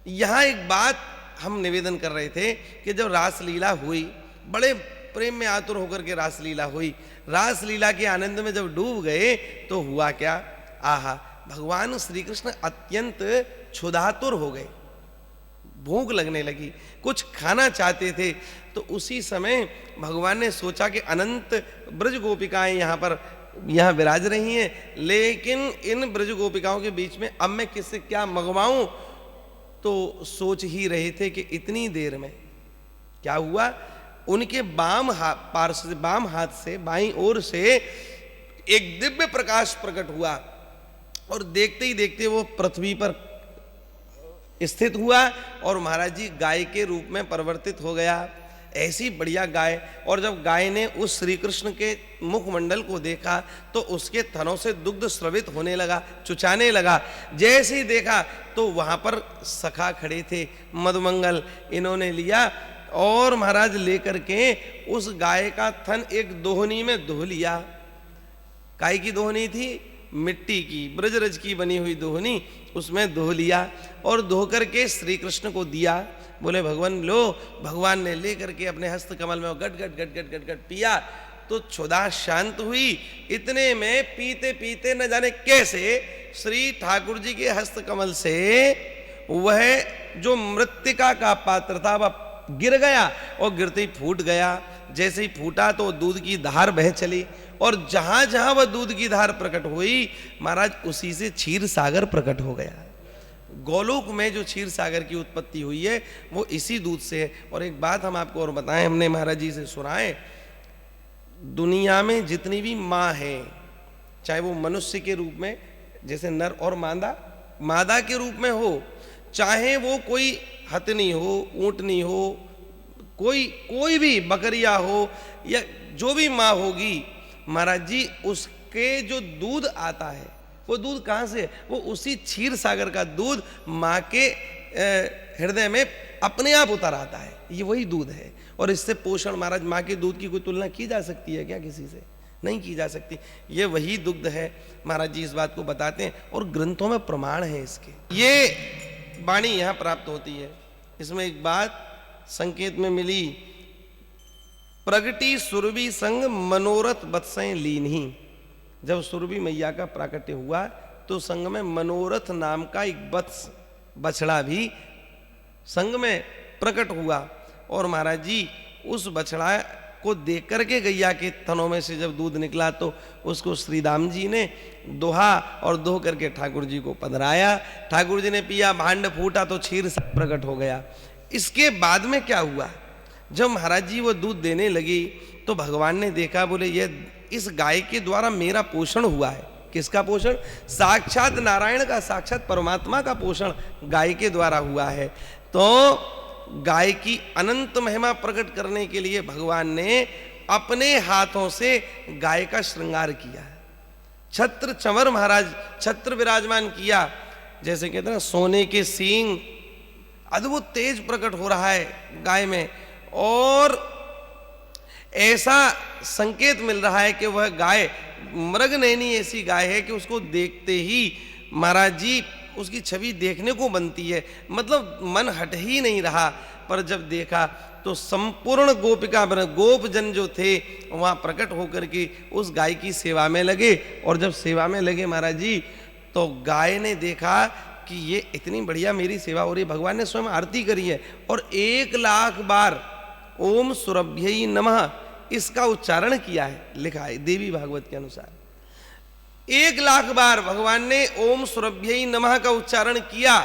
यहाँ एक बात हम निवेदन कर रहे थे कि जब रासलीला हुई, बड़े प्रेम में आतुर होकर के रासलीला हुई, रासलीला के आनंद में जब डूब गए तो हुआ क्या, आहा, भगवान श्री कृष्ण अत्यंत क्षुधातुर हो गए, भूख लगने लगी, कुछ खाना चाहते थे। तो उसी समय भगवान ने सोचा कि अनंत ब्रज गोपिकाएं यहाँ विराज रही हैं, लेकिन इन ब्रज गोपिकाओं के बीच में अब मैं किससे क्या मंगवाऊं। तो सोच ही रहे थे कि इतनी देर में क्या हुआ, उनके बाम हाथ से बाईं ओर से एक दिव्य प्रकाश प्रकट हुआ और देखते ही देखते वो पृथ्वी पर स्थित हुआ और महाराज जी गाय के रूप में परिवर्तित हो गया। ऐसी बढ़िया गाय, और जब गाय ने उस श्री कृष्ण के मुखमंडल को देखा तो उसके थनों से दुग्ध स्रवित होने लगा, चुचाने लगा। जैसे ही देखा तो वहां पर सखा खड़े थे, मधुमंगल, इन्होंने लिया और महाराज लेकर के उस गाय का थन एक दोहनी में धो लिया। काय की दोहनी थी, मिट्टी की, ब्रजरज की बनी हुई दोहनी, उसमें धो लिया और धो करके श्री कृष्ण को दिया। बोले भगवान लो। भगवान ने लेकर के अपने हस्त कमल में गट गट गट गट गट गट पिया तो क्षुधा शांत हुई। इतने में पीते पीते न जाने कैसे श्री ठाकुर जी के हस्त कमल से वह जो मृत्तिका का पात्र था वह गिर गया और गिरते ही फूट गया। जैसे ही फूटा तो दूध की धार बह चली और जहां जहां वह दूध की धार प्रकट हुई महाराज उसी से क्षीर सागर प्रकट हो गया। गोलोक में जो क्षीर सागर की उत्पत्ति हुई है वो इसी दूध से है। और एक बात हम आपको और बताएं, हमने महाराज जी से सुनाए, दुनिया में जितनी भी माँ हैं, चाहे वो मनुष्य के रूप में जैसे नर और मादा के रूप में हो, चाहे वो कोई हथनी हो, ऊंटनी हो, कोई भी बकरिया हो या जो भी माँ होगी, महाराज जी उसके जो दूध आता है वो दूध कहाँ से है, वो उसी क्षीर सागर का दूध माँ के हृदय में अपने आप उतर आता है। ये वही दूध है और इससे पोषण, महाराज माँ के दूध की कोई तुलना की जा सकती है क्या? किसी से नहीं की जा सकती। ये वही दुग्ध है, महाराज जी इस बात को बताते हैं और ग्रंथों में प्रमाण है इसके। ये वाणी यहाँ प्राप्त होती है। इसमें एक बात संकेत में मिली, प्रगति सुरभि संग मनोरथ बत्सय लीनही। जब सुरभि मैया का प्राकट्य हुआ तो संग में मनोरथ नाम का एक बछड़ा भी संग में प्रकट हुआ और महाराज जी उस बछड़ा को देख करके गैया के थनों में से जब दूध निकला तो उसको श्री राम जी ने दोहा और दोह करके ठाकुर जी को पधराया। ठाकुर जी ने पिया, भांड फूटा तो क्षीर प्रकट हो गया। इसके बाद में क्या हुआ, जब महाराज जी वो दूध देने लगी तो भगवान ने देखा, बोले ये इस गाय के द्वारा मेरा पोषण हुआ है। किसका पोषण? साक्षात नारायण का, साक्षात परमात्मा का पोषण गाय के द्वारा हुआ है। तो गाय की अनंत महिमा प्रकट करने के लिए भगवान ने अपने हाथों से गाय का श्रृंगार किया है। छत्र चंवर महाराज छत्र विराजमान किया, जैसे कहते हैं ना सोने के सींग, अद्भुत तेज प्रकट हो रहा है गाय में और ऐसा संकेत मिल रहा है कि वह गाय मृगनयनी ऐसी गाय है कि उसको देखते ही महाराज जी उसकी छवि देखने को बनती है, मतलब मन हट ही नहीं रहा। पर जब देखा तो संपूर्ण गोपिका गोपजन जो थे वहाँ प्रकट होकर के उस गाय की सेवा में लगे और जब सेवा में लगे महाराज जी तो गाय ने देखा कि ये इतनी बढ़िया मेरी सेवा हो रही है। भगवान ने स्वयं आरती करी है और 1,00,000 बार ओम सुरभ्यै नमः इसका उच्चारण किया है, लिखा है देवी भागवत के अनुसार। 1,00,000 बार भगवान ने ओम सुरभ्यै नमः का उच्चारण किया।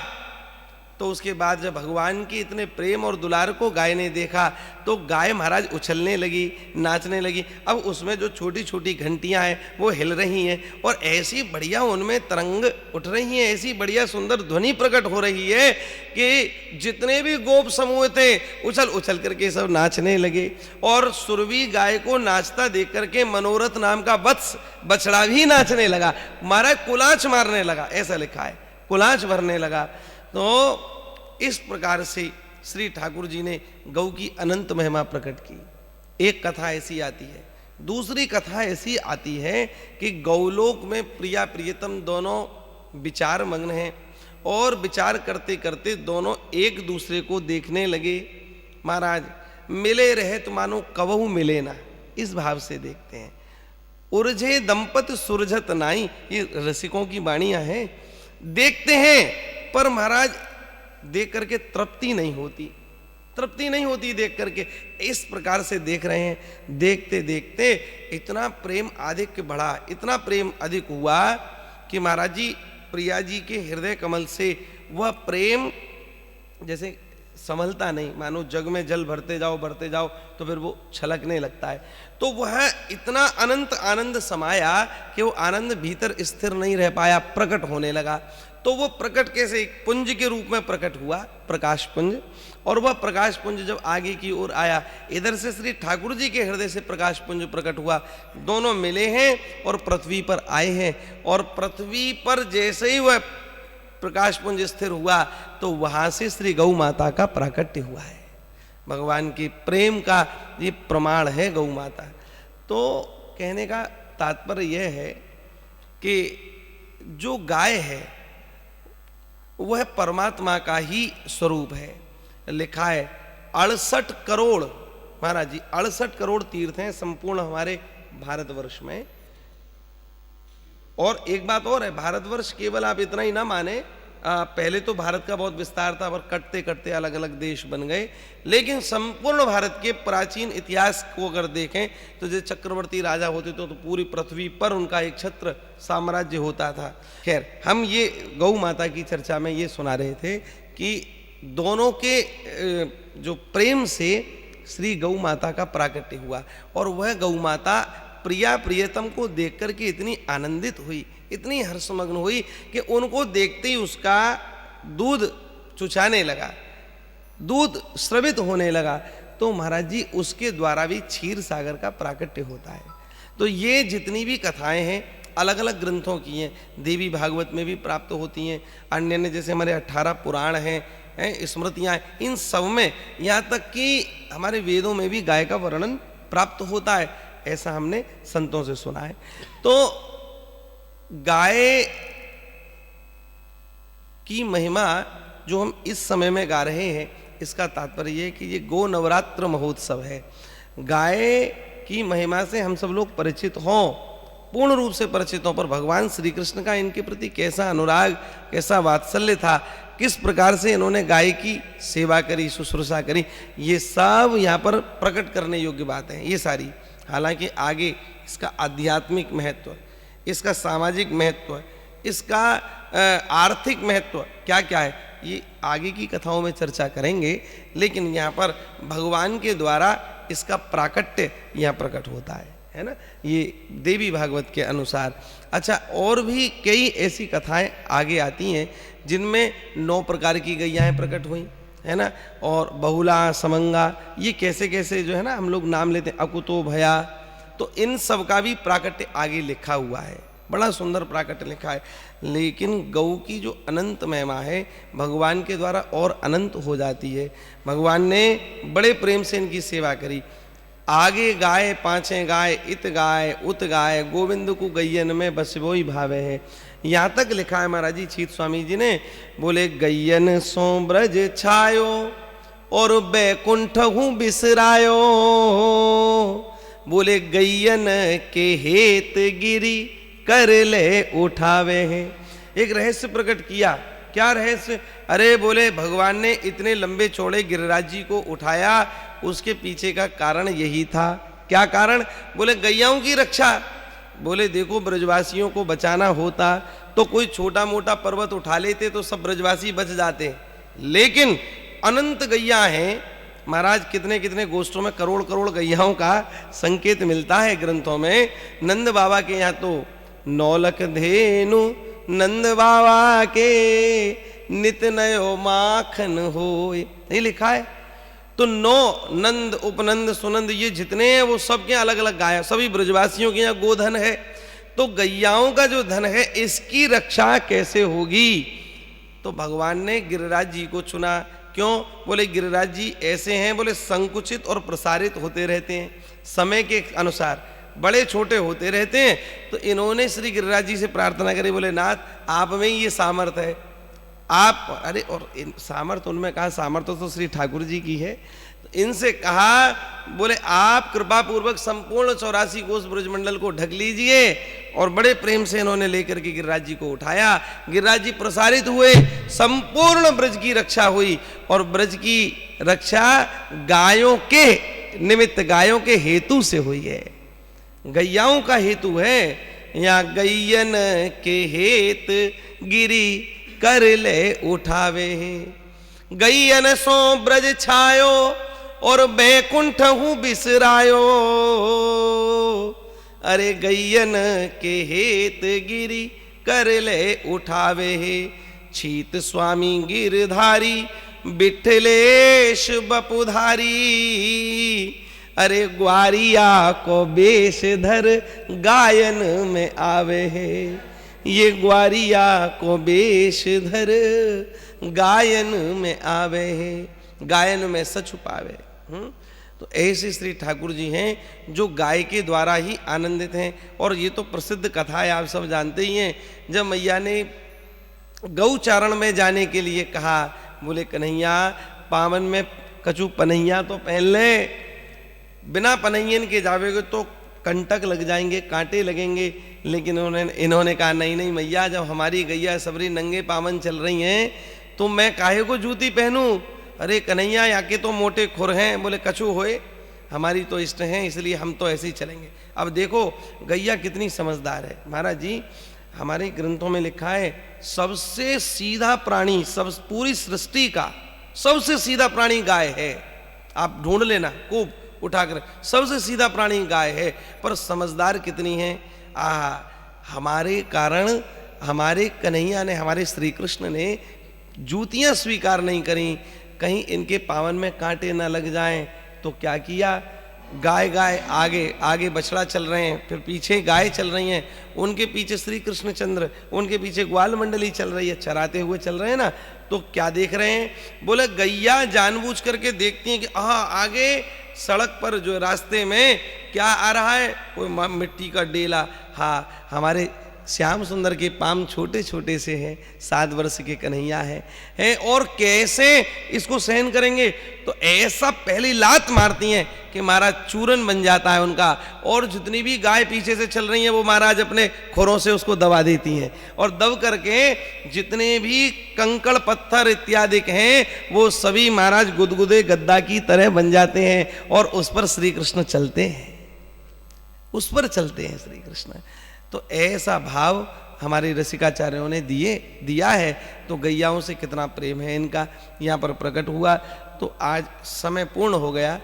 तो उसके बाद जब भगवान के इतने प्रेम और दुलार को गाय ने देखा तो गाय महाराज उछलने लगी, नाचने लगी। अब उसमें जो छोटी छोटी घंटियां हैं वो हिल रही हैं और ऐसी बढ़िया उनमें तरंग उठ रही हैं, ऐसी बढ़िया सुंदर ध्वनि प्रकट हो रही है कि जितने भी गोप समूह थे उछल उछल करके सब नाचने लगे। और सुरभि गाय को नाचता देख करके मनोरथ नाम का बछड़ा भी नाचने लगा, महाराज कुलाच मारने लगा, ऐसा लिखा है, कुलाच भरने लगा। तो इस प्रकार से श्री ठाकुर जी ने गौ की अनंत महिमा प्रकट की। एक कथा ऐसी आती है। दूसरी कथा ऐसी आती है कि गौलोक में प्रिया प्रियतम दोनों विचार मग्न हैं और विचार करते करते दोनों एक दूसरे को देखने लगे। महाराज मिले रहे तो मानो कबहू मिले ना, इस भाव से देखते हैं। उर्जे दंपत सुरझत नाई, ये रसिकों की वाणियां हैं। देखते हैं पर महाराज देख करके तृप्ति नहीं होती, तृप्ति नहीं होती देख करके। इस प्रकार से देख रहे हैं। देखते देखते इतना प्रेम अधिक बढ़ा, इतना प्रेम अधिक हुआ कि महाराज जी प्रिया जी के हृदय कमल से वह प्रेम जैसे संभलता नहीं, मानो जग में जल भरते जाओ तो फिर वो छलकने लगता है। तो वह इतना अनंत आनंद समाया कि वो आनंद भीतर स्थिर नहीं रह पाया, प्रकट होने लगा। तो वो प्रकट कैसे, एक पुंज के रूप में प्रकट हुआ, प्रकाश पुंज। और वह प्रकाश पुंज जब आगे की ओर आया, इधर से श्री ठाकुर जी के हृदय से प्रकाश पुंज प्रकट हुआ। दोनों मिले हैं और पृथ्वी पर आए हैं। और पृथ्वी पर जैसे ही वह प्रकाश पुंज स्थिर हुआ तो वहां से श्री गौ माता का प्राकट्य हुआ है। भगवान के प्रेम का ये प्रमाण है गौ माता। तो कहने का तात्पर्य यह है कि जो गाय है वह परमात्मा का ही स्वरूप है। लिखा है 68 करोड़, महाराज जी 68 करोड़ तीर्थ हैं संपूर्ण हमारे भारतवर्ष में। और एक बात और है, भारतवर्ष केवल आप इतना ही ना माने, पहले तो भारत का बहुत विस्तार था और कटते कटते अलग अलग देश बन गए। लेकिन संपूर्ण भारत के प्राचीन इतिहास को अगर देखें तो जो चक्रवर्ती राजा होते तो पूरी पृथ्वी पर उनका एक छत्र साम्राज्य होता था। खैर, हम ये गौ माता की चर्चा में ये सुना रहे थे कि दोनों के जो प्रेम से श्री गौ माता का प्राकट्य हुआ। और वह गौ माता प्रिया प्रियतम को देख करके इतनी आनंदित हुई, इतनी हर्षमग्न हुई कि उनको देखते ही उसका दूध चुचाने लगा, दूध स्रवित होने लगा। तो महाराज जी उसके द्वारा भी क्षीर सागर का प्राकट्य होता है। तो ये जितनी भी कथाएं हैं अलग अलग ग्रंथों की हैं, देवी भागवत में भी प्राप्त होती हैं, अन्य ने जैसे हमारे 18 पुराण हैं, स्मृतियाँ, इन सब में, यहाँ तक कि हमारे वेदों में भी गाय का वर्णन प्राप्त होता है, ऐसा हमने संतों से सुना है। तो गाय की महिमा जो हम इस समय में गा रहे हैं, इसका तात्पर्य ये कि ये गो नवरात्र महोत्सव है। गाय की महिमा से हम सब लोग परिचित हों, पूर्ण रूप से परिचित हों, पर भगवान श्री कृष्ण का इनके प्रति कैसा अनुराग, कैसा वात्सल्य था, किस प्रकार से इन्होंने गाय की सेवा करी, शुश्रूषा करी, ये सब यहाँ पर प्रकट करने योग्य बातें हैं ये सारी। हालांकि आगे इसका आध्यात्मिक महत्व, इसका सामाजिक महत्व, इसका आर्थिक महत्व क्या क्या है, ये आगे की कथाओं में चर्चा करेंगे। लेकिन यहाँ पर भगवान के द्वारा इसका प्राकट्य यहाँ प्रकट होता है ना, ये देवी भागवत के अनुसार। अच्छा, और भी कई ऐसी कथाएं आगे आती हैं जिनमें 9 प्रकार की गैयाएं प्रकट हुई है ना, और बहुला, समंगा, ये कैसे कैसे जो है ना हम लोग नाम लेते हैं, अकुतो, भया। तो इन सब का भी प्राकट्य आगे लिखा हुआ है, बड़ा सुंदर प्राकट्य लिखा है। लेकिन गौ की जो अनंत महिमा है भगवान के द्वारा और अनंत हो जाती है। भगवान ने बड़े प्रेम से इनकी सेवा करी। आगे गाय पाँचें गाय, इत गाय उत गाय, गोविंद को गैयन में बसबो ही भावे है। यहाँ तक लिखा है महाराज जी छीत स्वामी जी ने, बोले गैयन सो ब्रज छायो और बैकुंठ हूँ बिसरायो, बोले गैयन के हेत गिरी कर ले उठावे हैं। एक रहस्य प्रकट किया। क्या रहस्य? अरे बोले भगवान ने इतने लंबे चौड़े गिरिराज जी को उठाया, उसके पीछे का कारण यही था। क्या कारण? बोले गैयाओं की रक्षा। बोले देखो ब्रजवासियों को बचाना होता तो कोई छोटा मोटा पर्वत उठा लेते तो सब ब्रजवासी बच जाते, लेकिन अनंत गैया हैं महाराज, कितने कितने गोष्ठों में करोड़ करोड़ गैयाओं का संकेत मिलता है ग्रंथों में। नंद बाबा के यहाँ तो 9 लाख धेनु नंद बाबा के नित नयो माखन होए, नहीं लिखा है। तो 9 नंद, उपनंद, सुनंद, ये जितने हैं वो सब के अलग अलग गाय, सभी ब्रजवासियों के यहाँ गोधन है। तो गैयाओं का जो धन है इसकी रक्षा कैसे होगी? तो भगवान ने गिरिराज जी को चुना। क्यों? बोले गिरिराज जी ऐसे हैं, बोले संकुचित और प्रसारित होते रहते हैं, समय के अनुसार बड़े छोटे होते रहते हैं। तो इन्होंने श्री गिरिराज जी से प्रार्थना करी, बोले नाथ आप में ही ये सामर्थ्य है, आप, अरे और सामर्थ्य उनमें कहा, सामर्थ्य तो श्री ठाकुर जी की है। तो इनसे कहा, बोले आप कृपा पूर्वक संपूर्ण 84 कोस ब्रजमंडल को ढक लीजिए। और बड़े प्रेम से इन्होंने लेकर के गिरिराज जी को उठाया। गिरिराज जी प्रसारित हुए, संपूर्ण ब्रज की रक्षा हुई। और ब्रज की रक्षा गायों के निमित्त, गायों के हेतु से हुई है। गैयाओं का हेतु है। या गैयन के हेत गिरी कर ले उठावे, गैयन सो ब्रज छायो और बैकुंठ हूं बिसरायो। अरे गैयन के हेत गिरी कर ले उठावे, छीत स्वामी गिरधारी बिठलेश बपुधारी। अरे ग्वारिया को बेश धर गायन में आवे है, ये ग्वारिया को बेश धर गायन में आवे है, गायन में सच छुपावे। तो ऐसे श्री ठाकुर जी हैं जो गाय के द्वारा ही आनंदित हैं। और ये तो प्रसिद्ध कथा है, आप सब जानते ही हैं। जब मैया ने गौचारण में जाने के लिए कहा, बोले कन्हैया पावन में कछु पनैया तो पहन ले, बिना पनैयन के जावेगे तो कंटक लग जाएंगे, कांटे लगेंगे। लेकिन इन्होंने कहा नहीं नहीं मैया, जब हमारी गैया सबरी नंगे पावन चल रही हैं तो मैं काहे को जूती पहनूं। अरे कन्हैया यहाँ के तो मोटे खुर हैं, बोले कछु होए, हमारी तो इष्ट हैं, इसलिए हम तो ऐसे ही चलेंगे। अब देखो गैया कितनी समझदार है। महाराज जी हमारे ग्रंथों में लिखा है, सबसे सीधा प्राणी, सब पूरी सृष्टि का सबसे सीधा प्राणी गाय है। आप ढूंढ लेना खूब उठाकर, सबसे सीधा प्राणी गाय है। पर समझदार कितनी है। हमारे कारण हमारे कन्हैया ने, हमारे श्री कृष्ण ने जूतियां स्वीकार नहीं करी, कहीं इनके पावन में कांटे ना लग जाएं। तो क्या किया, गाय गाय आगे आगे बछड़ा चल रहे हैं, फिर पीछे गाय चल रही हैं, उनके पीछे श्री कृष्णचंद्र, उनके पीछे ग्वाल मंडली चल रही है, चराते हुए चल रहे हैं ना। तो क्या देख रहे हैं, बोले गैया जानबूझ करके देखती हैं कि आगे सड़क पर जो रास्ते में क्या आ रहा है, कोई मिट्टी का डेला। हाँ, हमारे श्याम सुंदर के पाम छोटे छोटे से हैं, 7 वर्ष के कन्हैया हैं, और कैसे इसको सहन करेंगे। तो ऐसा पहली लात मारती हैं कि महाराज चूरन बन जाता है उनका। और जितनी भी गाय पीछे से चल रही हैं वो महाराज अपने खुरों से उसको दबा देती हैं, और दब करके जितने भी कंकड़ पत्थर इत्यादि हैं वो सभी महाराज गुदगुदे गद्दा की तरह बन जाते हैं, और उस पर श्री कृष्ण चलते हैं, उस पर चलते हैं श्री कृष्ण। तो ऐसा भाव हमारे रसिकाचार्यों ने दिया है। तो गैयाओं से कितना प्रेम है इनका यहाँ पर प्रकट हुआ। तो आज समय पूर्ण हो गया।